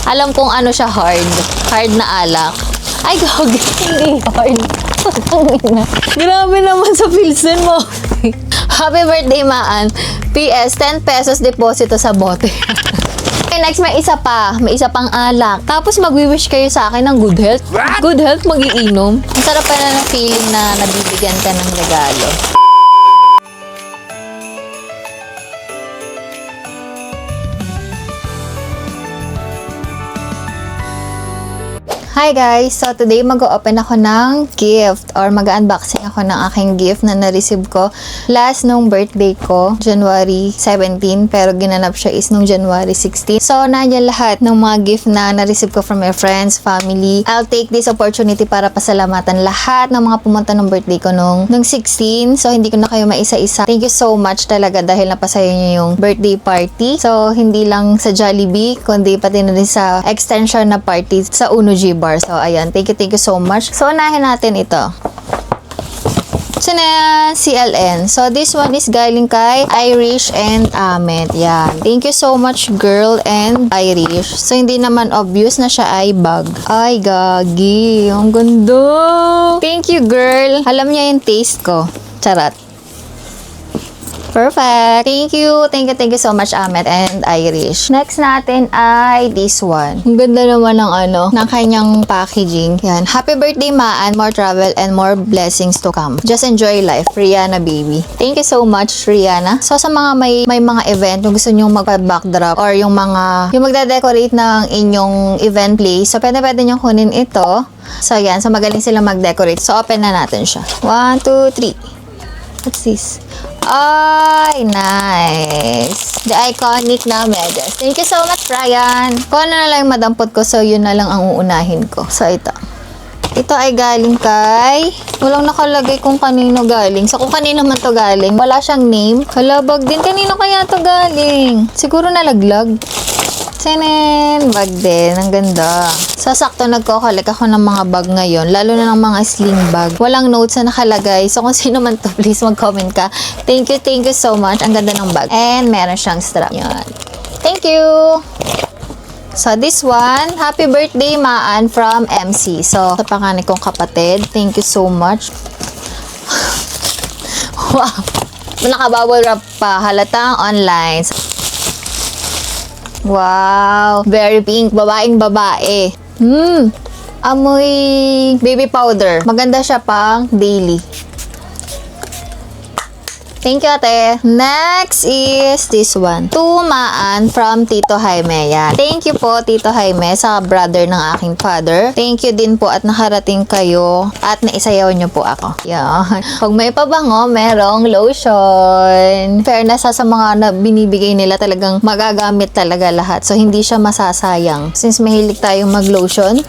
Alam kong ano siya hard. Hard na alak. Ay, gag. Hindi hard. Grabe naman sa Pilsen mo. Happy birthday, Maan. PS, 10 pesos deposito sa bote. Okay, next, may isa pa. May isa pang alak. Tapos mag-wish kayo sa akin ng good health. Good health, mag-iinom. Ang sarap pa na ng feeling na nabibigyan ka ng regalo. Hi guys! So today mag-o-open ako ng gift or mag-unboxing ako ng aking gift na na-receive ko last nung birthday ko, January 17, pero ginanap siya is nung January 16. So nandiyan lahat ng mga gift na na-receive ko from my friends, family. I'll take this opportunity para pasalamatan lahat ng mga pumunta ng birthday ko nung 16. So hindi ko na kayo maisa-isa. Thank you so much talaga dahil napasaya niyo yung birthday party. So hindi lang sa Jollibee, kundi pati na rin sa extension na party sa Uno G Bar. So, ayan. Thank you so much. So, unahin natin ito. Sina CLN. So, this one is galing kay Irish and Ahmed. Yan. Thank you so much, girl and Irish. So, hindi naman obvious na siya ay bag. Ay, gagi. Ang ganda. Thank you, girl. Alam niya yung taste ko. Charot. Perfect. Thank you so much, Ahmed and Irish. Next natin ay this one. Ang ganda naman ng kanyang packaging. Yan. Happy birthday, Maan. More travel and more blessings to come. Just enjoy life. Rihanna, baby. Thank you so much, Rihanna. So, sa mga may mga event, kung gusto nyo magpa-backdrop or yung magda-decorate ng inyong event place, so pwede nyo kunin ito. So, yan. So, magaling sila mag-decorate. So, open na natin siya. 1, 2, 3. What's this? Ay, nice. The iconic na medyas. Thank you so much, Brian. Kung ano na lang yung madampot ko, so yun na lang ang uunahin ko. So, ito. Ito ay galing kay... Walang nakalagay kung kanino galing. So, kung kanino man to galing, wala siyang name. Halabag din. Kanino kaya to galing? Siguro nalaglag. Sinin! Bag din. Ang ganda. So, sakto nagko-collect ako ng mga bag ngayon. Lalo na ng mga sling bag. Walang notes na nakalagay. So, kung sino man to, please mag-comment ka. Thank you so much. Ang ganda ng bag. And, meron siyang strap. Yan. Thank you! So, this one, happy birthday, Maan from MC. So, sa panganay kong kapatid, thank you so much. Wow! Nakabubble wrap pa. Halatang online. Wow! Very pink. Babaeng babae. Amoy baby powder. Maganda siya pang daily. Thank you, ate. Next is this one. To Maan from Tito Jaime. Yan. Thank you po, Tito Jaime, sa brother ng aking father. Thank you din po at nakarating kayo at naisayaw niyo po ako. Yan. Pag may pabango, merong lotion. Fairness sa mga binibigay nila, talagang magagamit talaga lahat. So, hindi siya masasayang. Since mahilig tayong mag-lotion,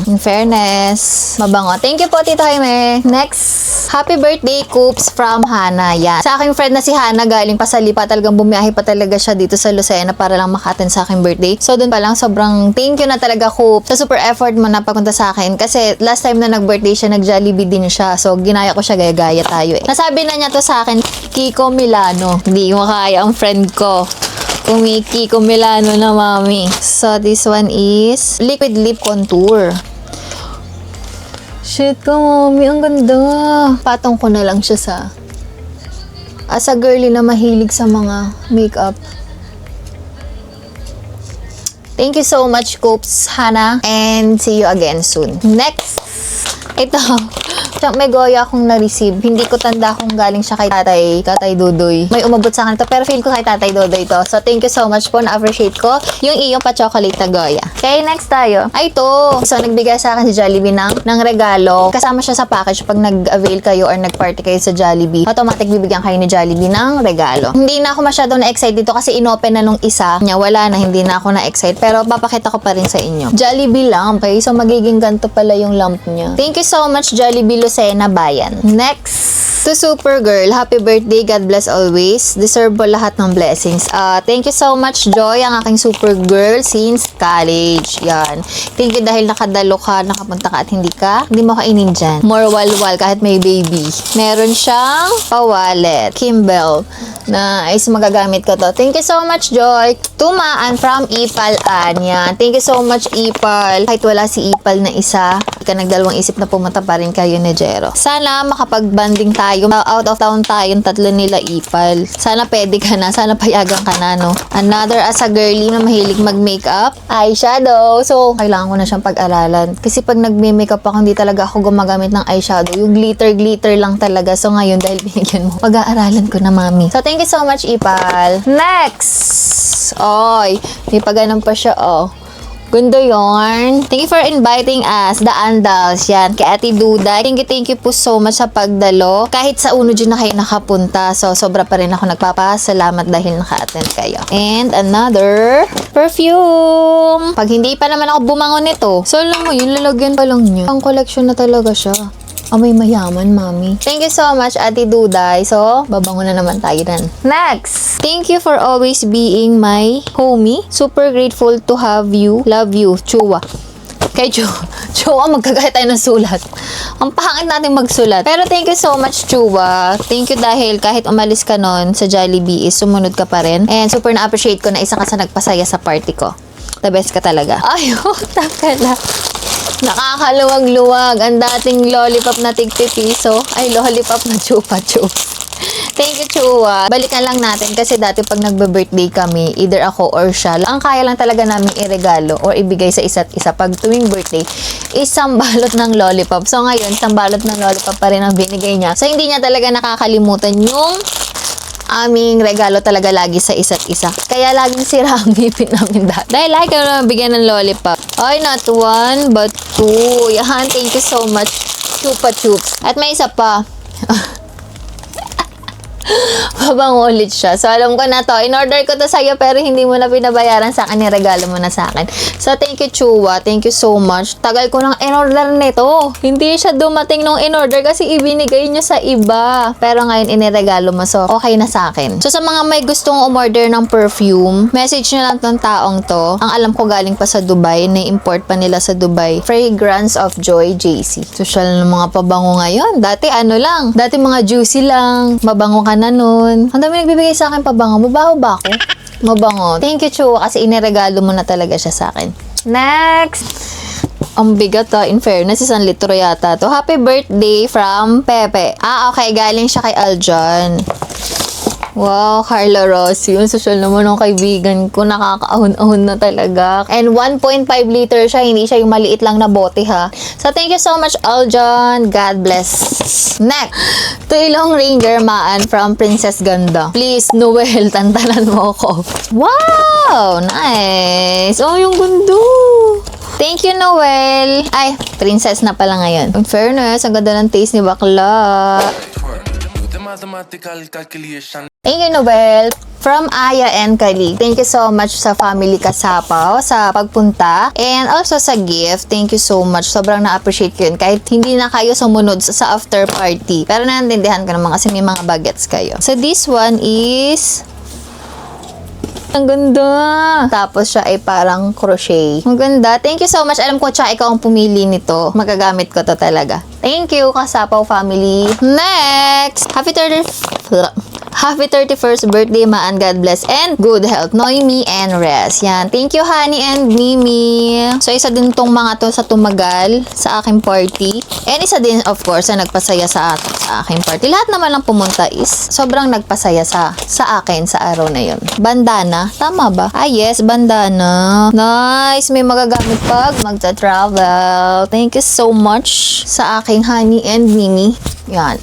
in fairness, mabango. Thank you po, Tito Jaime. Next, happy birthday, Coops from Hana. Yan. Sa aking friend na si Hana, galing pa sa Lipa, talagang bumiyahe pa talaga siya dito sa Lucena para lang makaten sa aking birthday. So, dun pa lang, sobrang thank you na talaga, Coops, sa super effort mo na pagpunta sa akin. Kasi, last time na nag-birthday siya, nag-Jollibee din siya. So, ginaya ko siya, gaya-gaya tayo eh. Nasabi na niya to sa akin, Kiko Milano. Hindi mo kaya ang friend ko. Kiko Milano na, mami. So, this one is liquid lip contour. Shit ko, mami. Ang ganda. Patong ko na lang siya sa... As a girly na mahilig sa mga makeup. Thank you so much, Coops, Hana. And see you again soon. Next. Ito. May Goya akong na-receive. Hindi ko tanda kung galing siya kay Tatay Dudoy. May umabot sa akin ito, pero feel ko kay Tatay Dudoy ito. So, thank you so much po. Na-appreciate ko yung iyong pa-chocolate na Goya. Okay, next tayo. Ay, ito. So, nagbigay sa akin si Jollibee ng regalo. Kasama siya sa package pag nag-avail kayo or nag-party kayo sa Jollibee. Automatic bibigyan kayo ni Jollibee ng regalo. Hindi na ako masyado na-excite dito kasi inopen na nung isa. Wala na, hindi na ako na-excite. Pero, papakita ko pa rin sa inyo. Jollibee lamp. Okay, so magiging ganito pala yung lamp niya. Thank you so much, Jollibee Lucena Bayan. Next, to Supergirl, happy birthday, God bless always. Deserve mo lahat ng blessings. Thank you so much, Joy, ang aking Supergirl since college. Yan. Thank you dahil nakadalo ka, nakapunta ka at hindi mo kainin dyan. More walwal kahit may baby. Meron siyang pa-wallet. Kimbell. Nice, magagamit ko to. Thank you so much, Joy. Tumaan from Ipal An. Yan. Thank you so much, Ipal. Kahit wala si Ipal na isa, ka nagdalawang isip na pumunta pa rin kayo ni Jero. Sana makapag-banding tayo. Out of town tayong tatlo nila Ipal. Sana pwede ka na. Sana payagan ka na, no? Another as a girly na mahilig mag-makeup. Eyeshadow. So, kailangan ko na siyang pag-aralan. Kasi pag nag-makeup ako, hindi talaga ako gumagamit ng eyeshadow. Yung glitter lang talaga. So, ngayon, dahil binigyan mo, pag-aaralan ko na, mami. So, thank you so much, Ipal. Next! Oy, may pag-ganun pa siya, oh. Ganda yarn. Thank you for inviting us, the Andals. Yan, kay Ate Duday. Thank you po so much sa pagdalo. Kahit sa uno dyan na kayo nakapunta. So, sobra pa rin ako nagpapasalamat dahil naka-attend kayo. And another perfume. Pag hindi pa naman ako bumangon nito, so alam mo yun, lalagyan pa lang niya. Ang collection na talaga siya. May mayaman, mami. Thank you so much, Ate Duday. So, babango na naman tayo nan. Next! Thank you for always being my homie. Super grateful to have you. Love you, Chua. Kay Chua, magkagaya tayo ng sulat. Ang pangit natin magsulat. Pero thank you so much, Chua. Thank you dahil kahit umalis ka nun sa Jollibee is sumunod ka pa rin. And super na-appreciate ko na isa ka sa nagpasaya sa party ko. The best ka talaga. Ayaw, takala. Nakakaluwag-luwag. Ang dating lollipop na tig-piso ay lollipop na chupa-chups. Thank you, Chua. Balikan lang natin kasi dati pag nagbe-birthday kami, either ako or siya, ang kaya lang talaga namin iregalo or ibigay sa isa't isa pag tuwing birthday, isang balot ng lollipop. So ngayon, isang balot ng lollipop pa rin ang binigay niya. So hindi niya talaga nakakalimutan yung aming regalo talaga lagi sa isa't isa. Kaya laging sira ang ngipin namin dati. Dahil lagi ka naman bigyan ng lollipop. Ay, not one, but two. Yan, thank you so much, Chupa Chups. At may isa pa. Mabango ulit siya. So, alam ko na to. In-order ko to sa'yo pero hindi mo na pinabayaran sa akin. Regalo mo na sa akin. So, thank you, Chua. Thank you so much. Tagal ko nang in-order nito. Hindi siya dumating nung in-order kasi ibinigay niya sa iba. Pero ngayon, iniregalo mo. So, okay na sa akin. So, sa mga may gustong umorder ng perfume, message nyo lang tong taong to. Ang alam ko galing pa sa Dubai. Na-import pa nila sa Dubai. Fragrance of Joy JC. Social ng mga pabango ngayon. Dati ano lang. Dati mga juicy lang. Mabango ka na nun. Ang dami nagbibigay sa akin pabango. Mabaho ba ako? Mabango. Thank you, Chua, kasi iniregalo mo na talaga siya sa akin. Next! Ang bigat in fairness, 1 litro yata to. Happy birthday from Pepe. Okay, galing siya kay Aljon. Wow, Carla Rossi. Yung social naman ng kaibigan ko. Nakakaahon-ahon na talaga. And 1.5 liter siya. Hindi siya yung maliit lang na bote, ha. So, thank you so much, Aljon. God bless. Next. Tuilong Ranger Maan from Princess Ganda. Please, Noel, tantanan mo ako. Wow! Nice. Oh, yung gundo. Thank you, Noel. Ay, princess na pala ngayon. In fairness, ang ganda ng taste ni bakla. Mathematical calculation. Thank you, Noel. From Aya and Kali. Thank you so much sa family Kasapaw sa pagpunta. And also sa gift. Thank you so much. Sobrang na-appreciate ko yun. Kahit hindi na kayo sumunod sa after party. Pero naintindihan ko naman kasi may mga bagets kayo. So this one is... Ang ganda. Tapos siya ay parang crochet. Ang ganda. Thank you so much. Alam ko, tsaka ikaw ang pumili nito. Magagamit ko to talaga. Thank you, Kasapaw family. Next! Happy 31st birthday, Maan. God bless and good health. Noemi and rest. Yan. Thank you, Honey and Mimi. So, isa din tong mga to sa tumagal sa aking party. And isa din, of course, na nagpasaya sa aking party. Lahat naman ng pumunta is sobrang nagpasaya sa akin sa araw na yun. Bandana. Tama ba? Yes, bandana. Nice. May magagamit pag magta-travel. Thank you so much sa aking Honey and Mimi. Yan.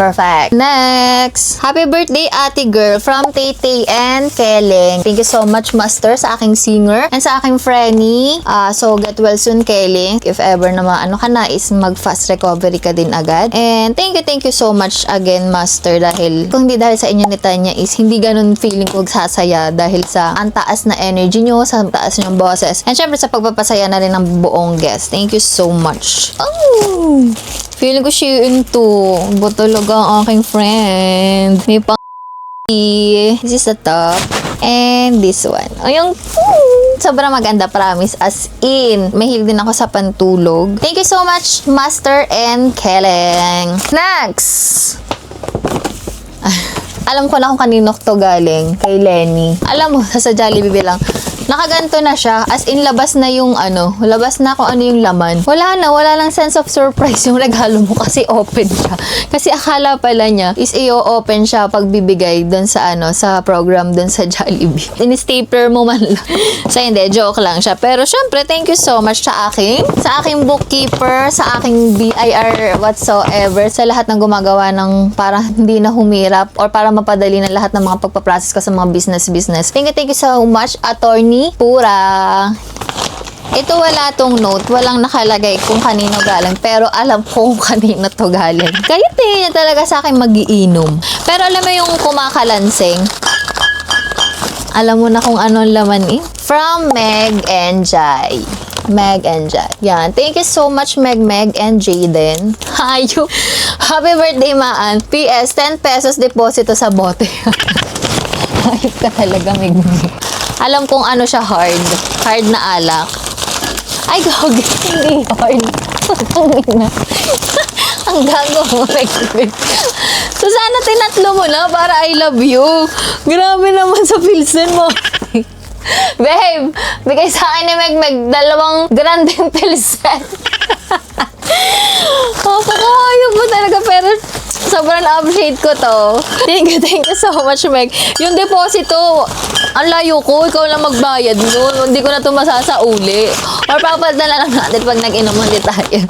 Perfect. Next, happy birthday ate girl from Tay and Keleng. Thank you so much, Master, sa aking singer and sa aking Frenny. So, get well soon, Keleng. If ever na maano ka na is mag-fast recovery ka din agad. And thank you so much again, Master, dahil kung hindi dahil sa inyo ni Tanya is hindi ganun feeling ko sasaya dahil sa ang taas na energy nyo, sa taas nyong boses. And syempre sa pagpapasaya na rin ng buong guest. Thank you so much. Oh! Feeling ko siya into. Ba talaga ang aking friend. May pang this is the top. And this one. O yung sobrang maganda, promise. As in, mahilig din ako sa pantulog. Thank you so much, Master and Keleng. Next! Alam ko na kung kanino to galing. Kay Lenny. Alam mo, sa Jollibee lang. Nakaganto na siya. As in, labas na yung labas na kung ano yung laman. Wala lang sense of surprise yung regalo mo kasi open siya. Kasi akala pala niya is i-open siya pag bibigay dun sa sa program dun sa Jollibee. In-stapler mo man lang. So, hindi, joke lang siya. Pero, syempre, thank you so much sa aking bookkeeper, sa aking BIR whatsoever, sa lahat ng gumagawa ng para hindi na humirap or para mapadali na lahat ng mga pagpaprocess ko sa mga business. Thank you so much, Attorney Pura. Ito wala tong note, walang nakalagay kung kanino galing, pero alam ko kung kanino to galing. Kaya tingin niya talaga sa akin magiinom. Pero alam mo yung kumakalansing, alam mo na kung anong laman eh. From Meg and Jai. Meg and Jai. Yan. Thank you so much, Meg and Jaden. Hayo. Happy birthday, Maan. PS, 10 pesos deposito sa bote. Hayop ka talaga, Meg. Alam kong ano siya hard. Hard na alak. Ay, gog. Hindi hard. Ang gago mo, Meg. So, sana tinatlo mo na para I love you. Grabe naman sa Pilsen mo. Babe, bigay sa akin ni Meg 2 grandeng Pilsen. Kakayok mo talaga, pero sobrang appreciate ko to. Thank you so much, Meg. Yung deposito, ang layo ko, ikaw lang magbayad no? Hindi ko na ito masasauli. Or papadala lang natin pag nag-inom ulit tayo.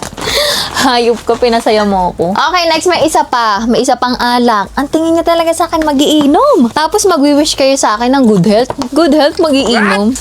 Hayop ko, pinasaya mo ako. Okay, next, may isa pa. May isa pang alak. Ang tingin niya talaga sa akin, mag-iinom. Tapos mag-wish kayo sa akin ng good health. Good health, mag-iinom.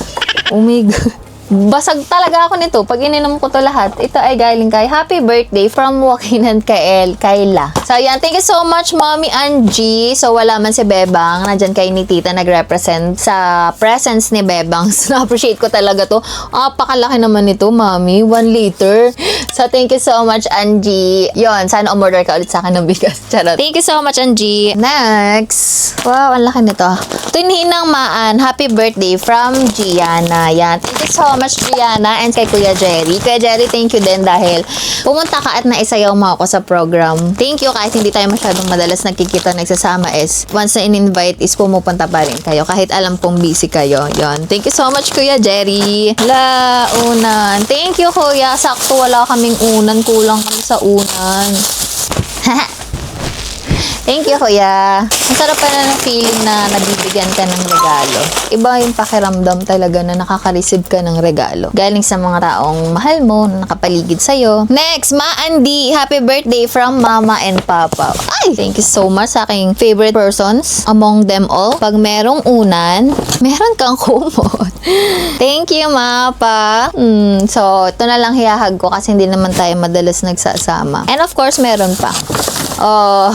Oh my God. Basag talaga ako nito. Pag ininom ko to lahat, ito ay galing kay Happy Birthday from Joaquin and Kayla. So, yan. Thank you so much, Mommy Angie. So, wala man si Bebang. Nandyan kay ni Tita nag-represent sa presence ni Bebang. So, na-appreciate ko talaga to. Pakalaki naman nito, Mommy. 1 liter. So, thank you so much, Angie. Yon, sana umorder ka ulit sa akin ng bigas. Charot. Thank you so much, Angie. Next. Wow, ang laki nito. Tininang Maan. Happy birthday from Gianna. Yan. Thank you so much, Gianna, and kay Kuya Jerry. Kuya Jerry, thank you din dahil pumunta ka at naisayaw mo ako sa program. Thank you kahit hindi tayo masyadong madalas nagkikita nagsasama is once na in-invite is pumupunta pa rin kayo kahit alam kong busy kayo. Yon. Thank you so much, Kuya Jerry. Unan. Thank you, Kuya. Sakto wala kaming unan. Kulang kami sa unan. Thank you, Kuya. Ang sarap pa na ng feeling na nabibigyan ka ng regalo. Iba yung pakiramdam talaga na nakaka-receive ka ng regalo. Galing sa mga taong mahal mo, na nakapaligid sa'yo. Next, Ma Andy. Happy birthday from Mama and Papa. Ay! Thank you so much sa aking favorite persons among them all. Pag merong unan, meron kang kumot. Thank you, Ma, Pa. So, ito na lang hiyahag ko kasi hindi naman tayo madalas nagsasama. And of course, meron pa. Oh,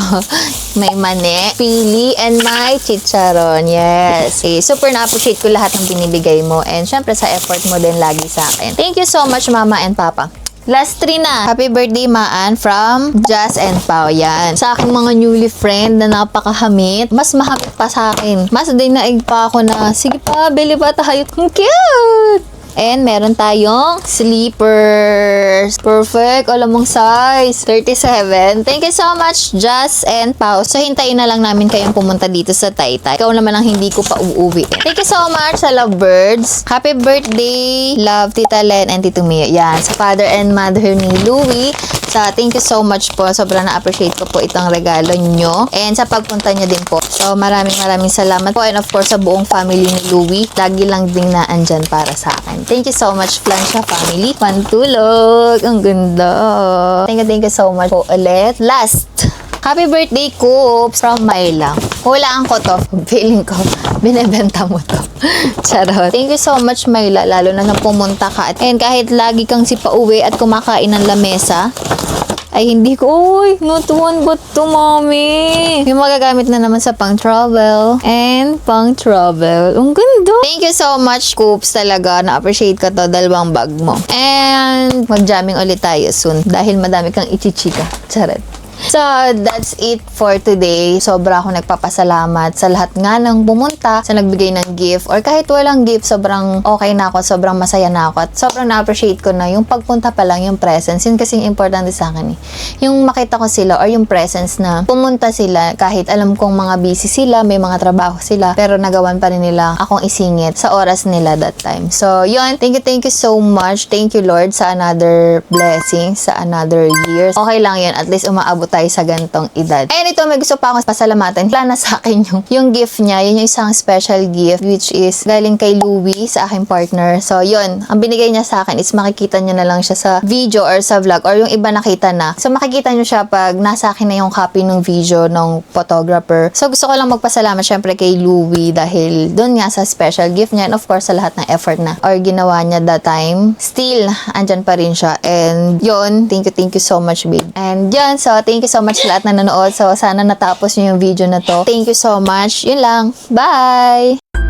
may mani, pili, and may chicharon. Yes. Super na-appreciate ko lahat ng binibigay mo. And syempre sa effort mo din lagi sa akin. Thank you so much, Mama and Papa. Last 3 na. Happy birthday, Maan, from Jazz and Pao. Yan. Sa aking mga newly friend na napakahamit, mas mahamit pa sa akin. Mas dinaig pa ako na, sige pa, bili pa tayo. Ang cute! And meron tayong sleepers. Perfect. Alam mong size. 37. Thank you so much, Jazz and Pao. So, hintayin na lang namin kayong pumunta dito sa Taytay. Ikaw naman ang hindi ko pa uuwi. Thank you so much sa Lovebirds. Happy birthday, Love, Tita Len, and Tito Mio. Yan. Sa father and mother ni Louie. Thank you so much po. Sobrang na-appreciate ko po itong regalo nyo. And sa pagpunta nyo din po. So, maraming salamat po. And of course, sa buong family ni Louie. Lagi lang din na andyan para sa akin. Thank you so much, Plansya family. Pantulog. Ang ganda. Thank you so much po ulit. Last. Happy birthday, Coops! From Myla. Hulaan ko to. Feeling ko, binebenta mo to. Charot. Thank you so much, Myla. Lalo na nang pumunta ka. And kahit lagi kang si pauwi at kumakain ng lamesa, ay hindi ko, uy, not one but to, mommy. Yung magagamit na naman sa pang-travel. And pang-travel. Ang ganda. Thank you so much, Coops. Talaga, na-appreciate ko to. Dalawang bag mo. And mag-jamming ulit tayo soon. Dahil madami kang ichichika. Charot. So, that's it for today. Sobra ako nagpapasalamat sa lahat nga ng pumunta, sa nagbigay ng gift, or kahit walang gift, sobrang okay na ako, sobrang masaya na ako, at sobrang na-appreciate ko na yung pagpunta pa lang, yung presence. Yun kasing importante sa akin eh. Yung makita ko sila, or yung presence na pumunta sila, kahit alam kong mga busy sila, may mga trabaho sila, pero nagawan pa rin nila akong isingit sa oras nila that time. So, yun. Thank you so much. Thank you, Lord, sa another blessing, sa another year. Okay lang yun. At least umaabot tayo sa gantong edad. And ito, may gusto pa akong pasalamatan. Wala na sa akin yung gift niya. Yun yung isang special gift, which is galing kay Louie, sa aking partner. So, yun. Ang binigay niya sa akin is makikita niyo na lang siya sa video or sa vlog, or yung iba nakita na. So, makikita niyo siya pag nasa akin na yung copy ng video ng photographer. So, gusto ko lang magpasalamat syempre kay Louie dahil doon nga sa special gift niya, and of course, sa lahat ng effort na or ginawa niya that time. Still, andyan pa rin siya. And yun, thank you so much, babe. And yun, so thank you so much sa lahat na nanood. So sana natapos niyo yung video na to. Thank you so much. Yun lang. Bye!